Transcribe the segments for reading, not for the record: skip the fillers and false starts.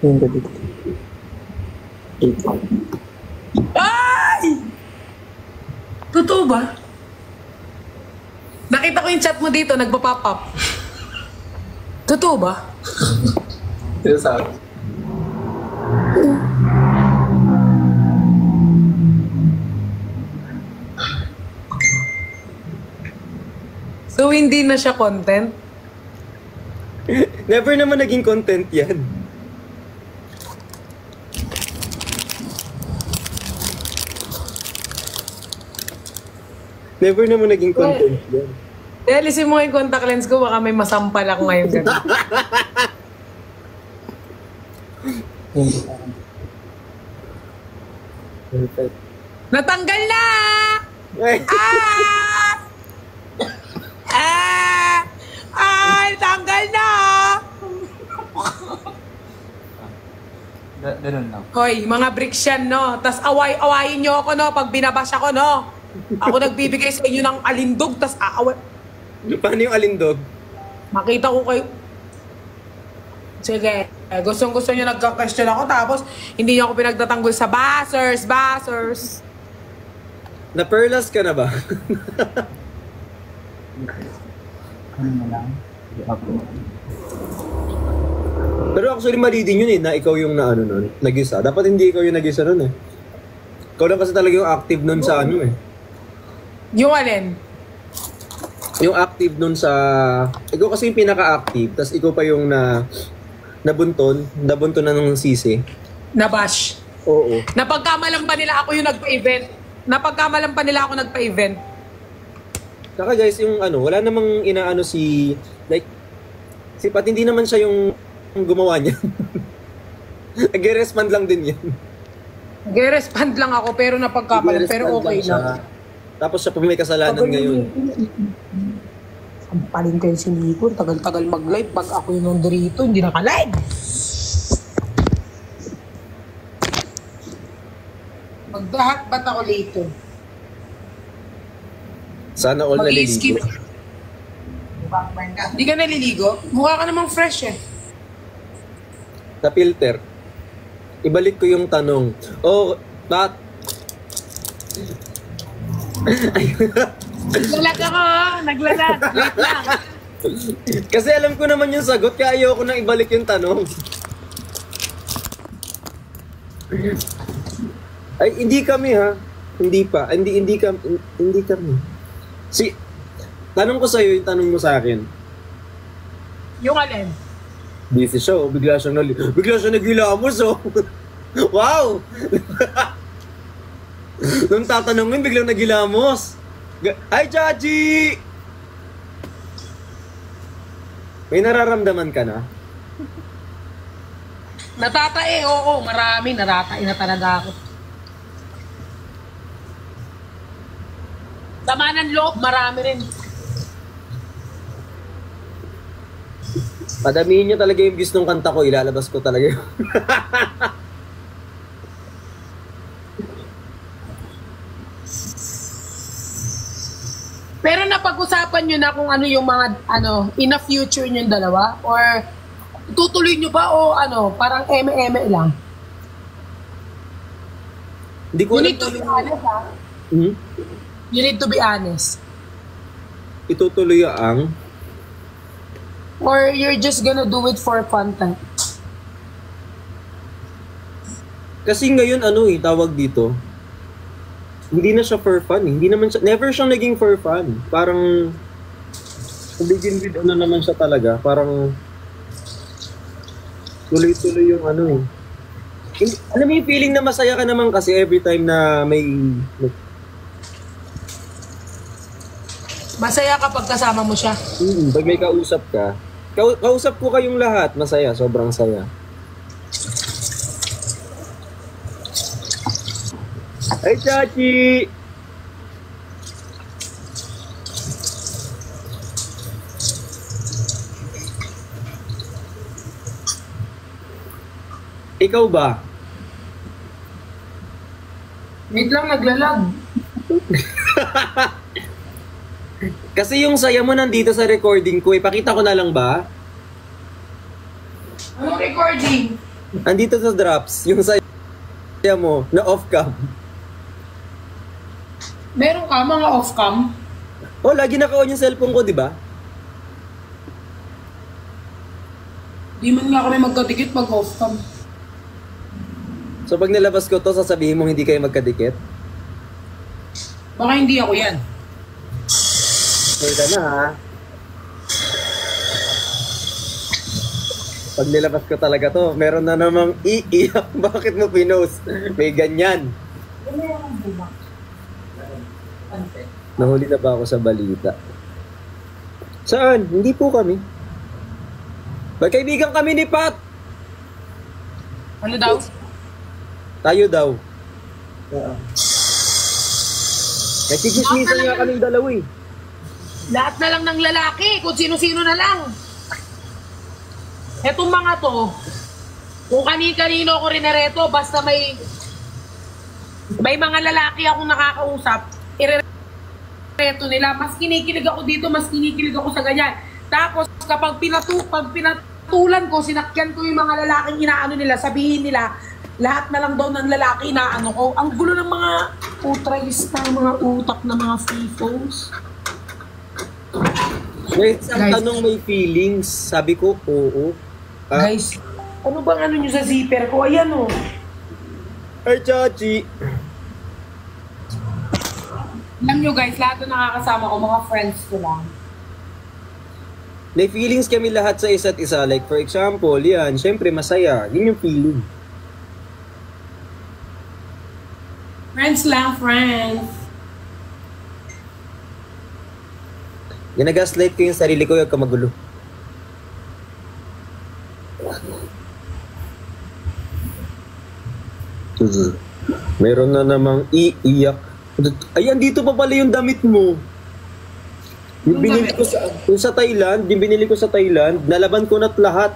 Yung gabi. Ay! Totoo ba? Nakita ko yung chat mo dito, nagpa-pop up. Totoo ba? Pero sa akin. So, hindi na siya content? Never naman naging content yan. Never naman naging content yan. Alisin mo yung contact lens ko, baka may masampal ako ngayon gabi. Perfect. Natanggal na! Ay. Ah! Ah! Ah! Natanggal na! Ganun lang. Hoy, mga bricks yan, no? Tas awayin nyo ako, no? Pag binabash ako, no? Ako nagbibigay sa inyo ng alindog, tas aaway. Paano yung alindog? Makita ko kayo. Sige, gustong-gusto nyo nagka-question ako, tapos hindi nyo ako pinagtatanggol sa bashers. Na-perlas ka na ba? Ano na lang? Pero actually mali din yun na ikaw yung na ano nun, nag-isa. Dapat hindi ikaw yung nag-isa nun Ikaw lang kasi talaga yung active nun sa ano Yung alin? Yung active nun sa... Ikaw kasi yung pinaka-active, tas ikaw pa yung nabunton na ng sisi. Nabash. Oo. Napagkamalan pa nila ako yung nagpa-event. Napagkamalan pa nila ako nagpa-event. Saka guys, yung ano, wala namang inaano si... Like, si Pat, hindi naman siya yung gumawa niya. Nag-respond lang din yan. Nag-respond lang ako pero napagkamalan. Pero okay lang. Tapos siya pa may kasalanan ngayon. Ang paling kayo si Nico. Tagal-tagal mag-live. Pag ako yung nandito, hindi naka-live. Magdahat ba't ako dito? Sana all Mag-i-skip. naliligo. Hindi ka naliligo? Mukha ka namang fresh eh. Sa filter. Ibalik ko yung tanong. Oh, Pat. Naglalag ako, naglalag. Wait lang. Kasi alam ko naman yung sagot, kaya ayoko nang ibalik yung tanong. Ay, hindi kami ha. Hindi pa. Hindi kami. Tanong ko sa'yo yung tanong mo sa akin. Yung alin? Busy siya, oh. Bigla siyang naghilamos, oh. Wow! Nung tatanungin, biglang naghilamos. Hi, Chachi! May nararamdaman ka na? Natatae, oo. Marami. Natatae na talaga ako. Sama ng loob, marami rin. Padamihin niyo talaga yung gustong kanta ko, ilalabas ko talaga yun. Pero napag-usapan nyo na kung ano yung mga, in the future nyo dalawa? Or tutuloy nyo ba o parang eme-eme lang? Hindi ko You need to be honest, ha? You need to be honest. Itutuloy ang... Or you're just gonna do it for fun time? Kasi ngayon tawag dito, hindi na siya for fun. Hindi naman siya, never siyang naging for fun. Parang, to begin with, naman siya talaga. Parang, tuloy-tuloy yung Alam mo yung feeling na masaya ka naman kasi every time na may Masaya kapag kasama mo siya. pag may kausap ka, kausap ko kayong lahat, masaya, sobrang saya. Hey, Chachi! Ikaw ba? Wait lang, naglalag. Kasi yung saya mo nandito sa recording ko, ipakita ko na lang ba? Ano recording? Andito sa drops, yung saya mo, na off-cam. Meron ka mga off-cam? Oh, lagi naka-on yung cellphone ko, di ba? Di man nga kami magkadikit pag off-cam. So pag nilabas ko to, sasabihin mo hindi kayo magkadikit? Baka hindi ako yan. Kaya na ha. Pag nilabas ko talaga to, meron na namang iiyak. Bakit mo pinost? May ganyan. Nahuli na ba ako sa balita? Saan? Hindi po kami. Magkaibigan kami ni Pat. Ano daw? Tayo daw. Nagkikismisan nga kaming dalawa eh. Lahat na lang ng lalaki, kung sino-sino na lang. Etong mga to, kung kani-kanino ko rinereto, basta may mga lalaki akong nakakausap, irereto nila. Mas kinikilig ako dito, mas kinikilig ako sa ganyan. Tapos kapag pinatulan ko, sinakyan ko yung mga lalaking inaano nila, sabihin nila, lahat na lang daw ng lalaki inaano ko. Ang gulo ng mga utrayista, mga utak na mga fifos. Wait, ang tanong may feelings. Sabi ko, oo. Guys, ano bang ano nyo sa zipper ko? Ayan o. Ay, Chachi. Alam nyo guys, lahat na nakakasama ko, mga friends ko lang. May feelings kami lahat sa isa't isa. Like, for example, yan, syempre masaya. Yun yung feeling. Friends lang, friends. Ginagaslight ko yung sarili ko, yung kamagulo. Meron na namang iiyak. Ayan, dito pa pala yung damit mo. Yung binili ko sa Thailand, yung binili ko sa Thailand, nalaban ko na't lahat.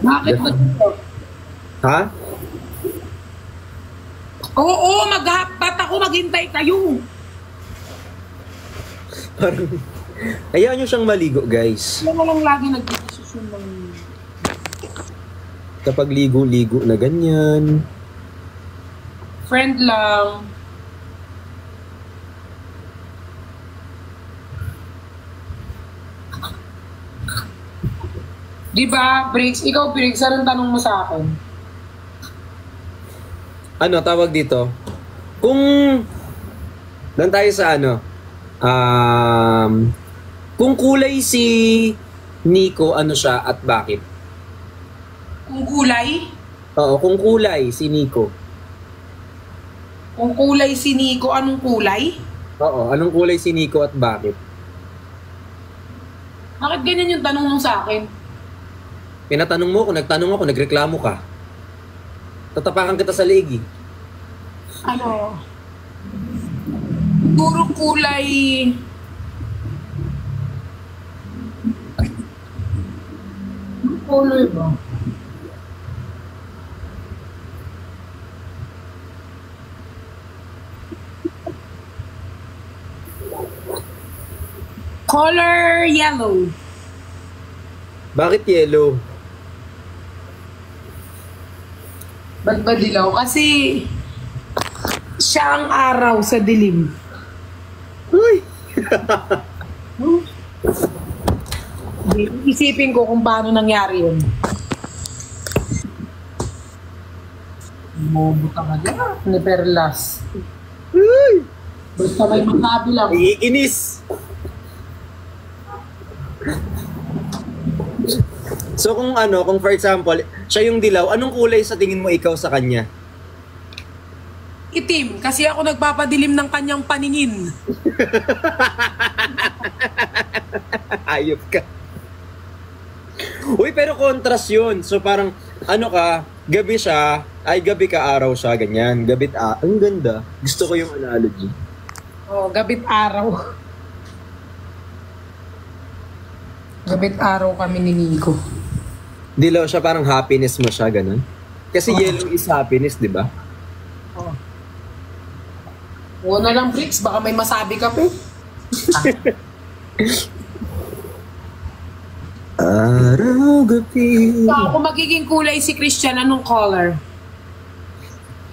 Bakit ba dito? Ha? Oo, ba't ako maghintay kayo? Parang, hayaan nyo siyang maligo, guys. Ano lang lagi nagdidesisyon ng... Kapag ligo-ligo na ganyan. Friend lang. Diba, Briggs? Ikaw, Briggs, anong tanong mo sa akin? Ano, tawag dito? Kung, doon tayo sa ano, kung kulay si Nico, ano siya at bakit? Kung kulay? Oo, kung kulay si Nico. Kung kulay si Nico, anong kulay? Oo, anong kulay si Nico at bakit? Bakit ganyan yung tanong mo sa akin? Pinatanong mo ako, nagtanong ako, nagreklamo ka. Tatapakan kita sa leegi. Ano? Puro kulay... Kulay ba? Color yellow. Bakit yellow? Ba't ba dilaw? Kasi siya ang araw sa dilim. Uy! Isipin ko kung paano nangyari yun. Mobuta ka dyan. Ni Perlas. Uy! Basta may masabi lang. Iinis! So kung ano, kung for example, siya yung dilaw, anong kulay sa tingin mo ikaw sa kanya? Itim, kasi ako nagpapadilim ng kanyang paningin. Ayop ka. Uy, pero contrast yun. So parang, ano ka, gabi siya, ay gabi ka, araw siya, ganyan. Gabit ang ganda. Gusto ko yung analogy. Oh, gabit araw. Gabit araw kami ni Nico. Dilaw siya, parang happiness mo siya, ganun. Kasi yellow is happiness, di ba? Oh. Oo na lang, Bricks. Baka may masabi ka pa. Araw, gabi. So, kung magiging kulay si Christian, anong color?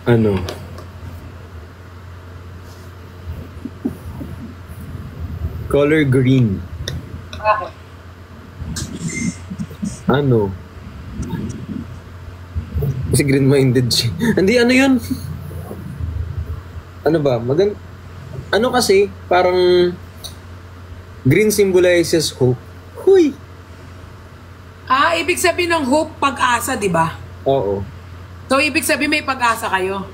Ano? Color green. Bakit? Ano? Kasi green-minded siya. Hindi, ano yun? Ano ba? Ano kasi, parang green symbolizes hope. Huy! Ibig sabihin ng hope, pag-asa, di ba? Oo. So, ibig sabihin may pag-asa kayo.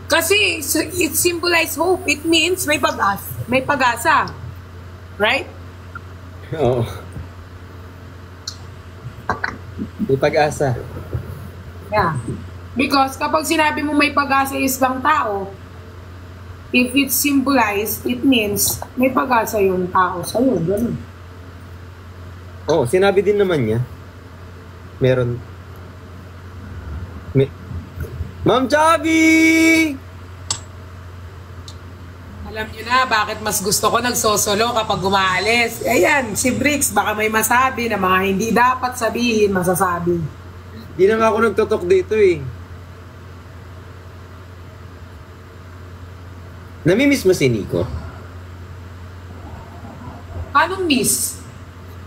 Kasi it symbolizes hope. It means may pag-asa. May pag-asa. Right? Oo. May pag-asa. Yeah. Because kapag sinabi mo may pag-asa isang tao, if it's symbolized, it means may pag-asa yung tao sa'yo. Ganun. Oo, sinabi din naman niya. Meron. Ma'am Chabi! Alam niyo na bakit mas gusto ko nagsosolo kapag umaalis. Ayan, si Bricks, baka may masabi na mga hindi dapat sabihin, masasabi. Di na nga ako nagtotok dito eh. Namimiss mo si Nico? Anong miss?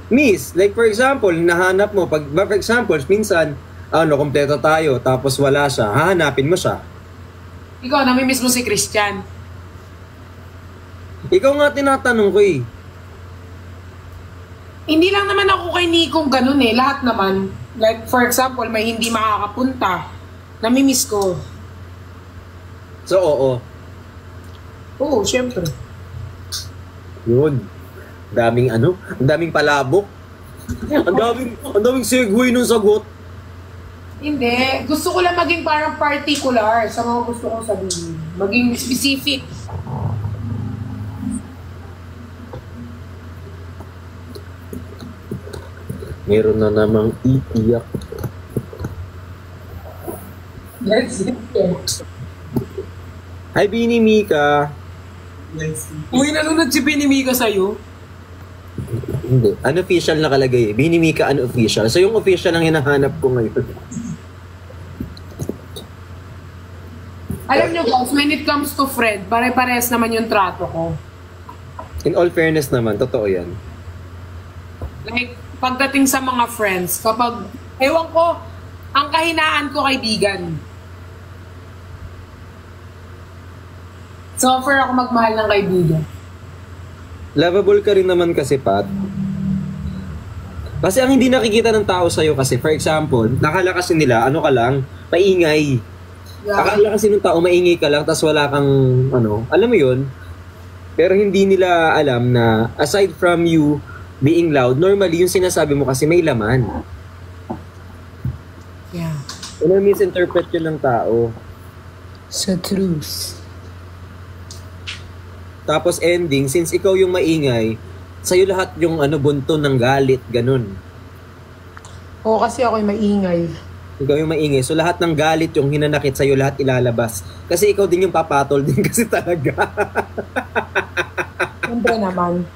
Miss, like for example, nahanap mo, for example, minsan, kompleto tayo, tapos wala siya, hahanapin mo siya. Ikaw, namimiss mo si Christian. Ikaw nga tinatanong ko eh. Hindi lang naman ako kay Nico ganun eh, lahat naman. Like for example, may hindi makakapunta, namimiss ko. So, oo. Oo, syempre. Yun. Ang daming palabok. Ang daming segue nung sagot. Hindi. Gusto ko lang maging parang particular sa mga gusto kong sabihin. Maging specific. Meron na namang iiyak. That's it. Hi, Bini Mika. Uy, nanonood si Pinimika sa'yo. Hindi. Unofficial nakalagay eh. Bini Mika unofficial. So yung official ang hinahanap ko ngayon. Alam nyo guys, when it comes to friend, pare-pares naman yung trato ko. In all fairness naman, totoo yan. Like, pagdating sa mga friends, kapag, ewan ko, ang kahinaan ko kaibigan. So, offer ako magmahal ng kaibigan. Lovable ka rin naman kasi, Pat. Kasi ang hindi nakikita ng tao sa'yo kasi, for example, nakala kasi nila, ano ka lang, maingay. Yeah. Akala kasi ng tao, maingay ka lang, tas wala kang, alam mo yun? Pero hindi nila alam na, aside from you being loud, normally yung sinasabi mo kasi may laman. Yeah. Ano misinterpret yun ng tao. Sa truth. Tapos ending, since ikaw yung maingay, sa'yo lahat yung bunto ng galit, ganun. Oo, kasi ako yung maingay. Ikaw yung maingay. So lahat ng galit yung hinanakit sa'yo, lahat ilalabas. Kasi ikaw din yung papatol din kasi talaga. Siyempre naman.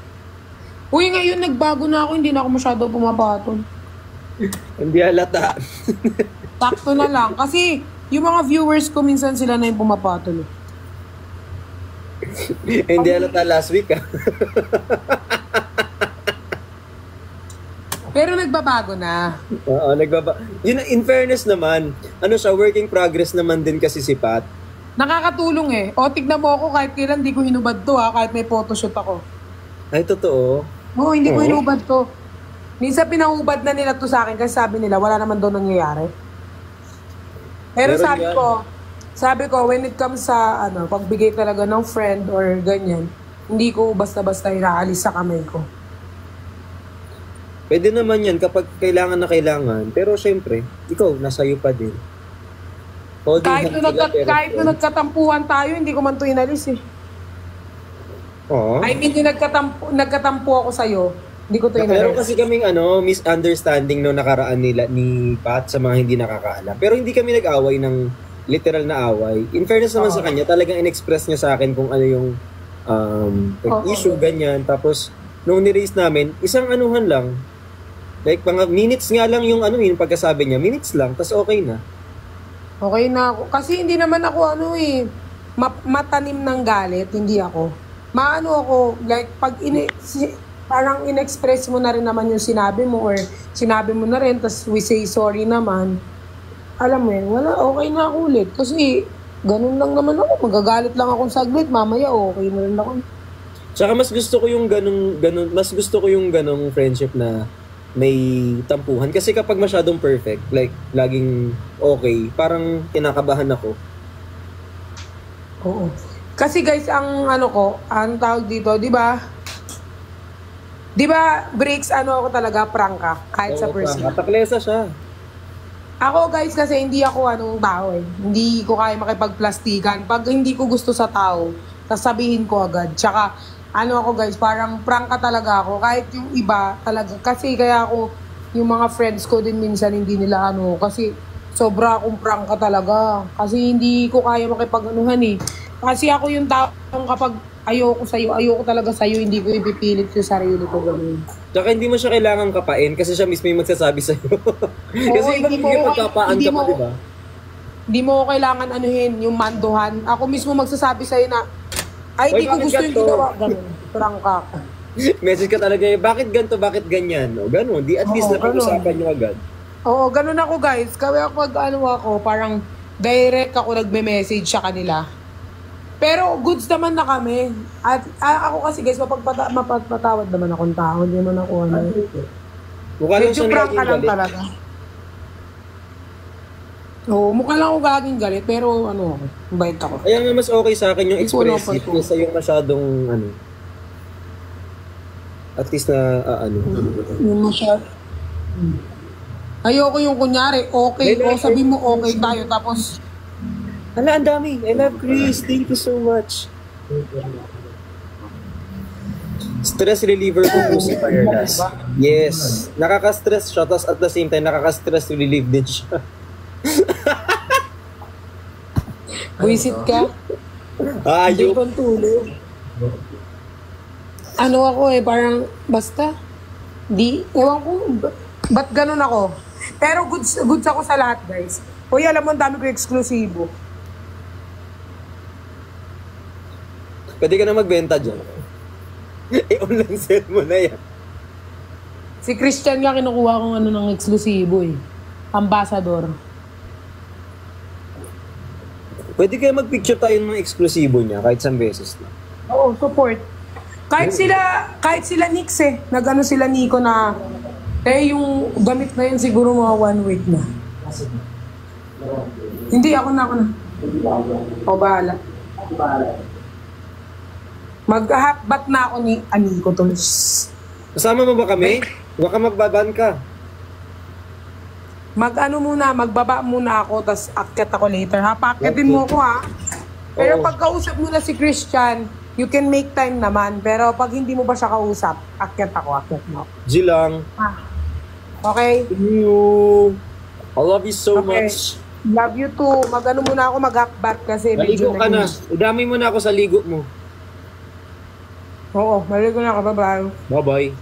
Uy, ngayon nagbago na ako, hindi na ako masyado pumapatol. Hindi halata. Takto na lang. Kasi yung mga viewers ko minsan sila na yung pumapatol. Hindi halata last week Pero nagbabago na. Oo, Yun, in fairness naman, siya, working progress naman din kasi si Pat. Nakakatulong eh. O, tignan mo ako kahit kailan di ko hinubad to kahit may photoshoot ako. Ay, totoo. Oo, hindi ko Oo. hinubad to. Minsan pinahubad na nila to sa akin kasi sabi nila wala naman daw nangyayari. Pero Meron sabi yan. sabi ko, when it comes sa pagbigay talaga ng friend or ganyan, hindi ko basta-basta inaalis sa kamay ko. Pwede naman yan kapag kailangan na kailangan. Pero syempre, ikaw, nasa iyo pa din. Kahit nung nagkatampuhan tayo, hindi ko man to inalis eh. Oo. I mean, yung nagkatampo ako sa'yo, hindi ko to Meron inalis. kasi kaming misunderstanding no nakaraan nila ni Pat sa mga hindi nakakaalam. Pero hindi kami nag-away ng literal na away. In fairness naman sa kanya, talagang in-express niya sa akin kung ano yung issue, ganyan. Tapos, nung ni-raise namin, isang anuhan lang, like, mga minutes nga lang yung yung pagkasabi niya, minutes lang, tas okay na. Okay na ako. Kasi hindi naman ako matanim ng galit, hindi ako. Maano ako, like, pag parang in-express mo na rin naman yung sinabi mo or sinabi mo na rin, tas we say sorry naman, alam mo yun, wala, okay na ako ulit. Kasi, ganun lang naman ako. Magagalit lang akong saglit, mamaya okay na rin ako. Tsaka mas gusto ko yung ganong friendship na may tampuhan. Kasi kapag masyadong perfect, like, laging okay, parang kinakabahan ako. Oo. Kasi guys, ang tawag dito, di ba, Bricks, ako talaga, prangka, kahit sa person. Taklesa siya. Ako guys, kasi hindi ako tao eh. Hindi ko kaya makipagplastikan. Pag hindi ko gusto sa tao, sasabihin ko agad. Tsaka, ako guys, parang prangka talaga ako. Kahit yung iba talaga. Kasi kaya ako, yung mga friends ko din minsan hindi nila kasi sobra akong prangka talaga. Kasi hindi ko kaya makipag-anuhan eh. Kasi ako yung taong kapag ayoko talaga sa'yo, hindi ko ipipilit yung sarili ko ganun. Tsaka hindi mo siya kailangan kapain kasi siya mismo yung magsasabi sa'yo. Kasi hindi mo pagkapaan ka pa, di ba? Hindi mo kailangan yung manduhan. Ako mismo magsasabi sa'yo na, ay, hindi ko gusto yung ginawa. Ganun, prangka ako. Message ka talaga bakit ganito, bakit ganyan? O ganun, at least napag-usapan nyo agad. Oo, ganun ako guys. Kaya pag parang direct ako nagme-message sa kanila. Pero goods naman na kami. At ako kasi guys, mapagpatawad naman akong tao. Hindi naman ako Mukha lang medyo siya prangka naging lang galit. talaga. Oo, mukha lang ako gaging galit. Pero bait ako. Kaya nga mas okay sa akin yung expressive kaysa yung masyadong at least na Yung masyadong ayoko yung kunyari, okay, o sabi mo okay tayo, tapos hala, ang dami. I love Chris. Thank you so much. Stress reliever po si Firelas. Yes. Nakaka-stress siya, tapos at the same time, nakaka-stress relieve din siya. buisit ka. Ayok. Hindi kong tulog. Ako parang, basta, ewan ko, ba't ganun ako? Pero goods ako sa lahat, guys. Uy, alam mo, ang dami ko eksklusibo. Pwede ka na magbenta dyan. I-online sale mo na yan. Si Christian nga kinukuha kong ng eksklusibo eh. Ambassador. Pwede kayo mag-picture tayo ng eksklusibo niya kahit isang beses na. Oo, support. Kahit sila Nix eh. Nag-ano sila Nico na yung gamit na yun siguro mga 1 week na. Hindi, ako na. O, bahala. Mag-hapbat na ako ni Aniko to. Kasama mo ba kami? Baka magbaban ka. Magbaba muna ako, tas akyat ako later. Ha, paakyatin mo ako ha. Pero pag kausap mo na si Christian, you can make time naman. Pero pag hindi mo ba siya kausap, akyat mo. G lang. Okay? Thank you. I love you so much. Love you too. Muna ako mag-hapbat kasi Maligo ka na. Idami mo na ako sa ligo mo. Oo, maligo na ako. Bye-bye. Bye-bye.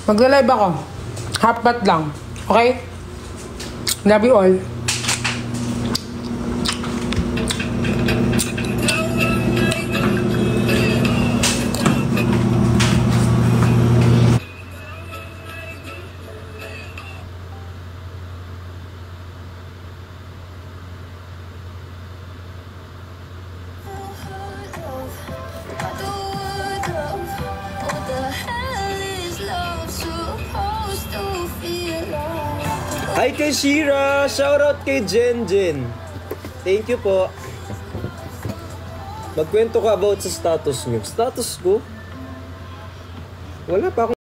Magla-live ako. Hapbat lang. Okay? Love you all. Hi kay Shira! Shoutout kay Jen Jen. Thank you po. Magkwento ka about sa status nyo. Status ko? Wala pa akong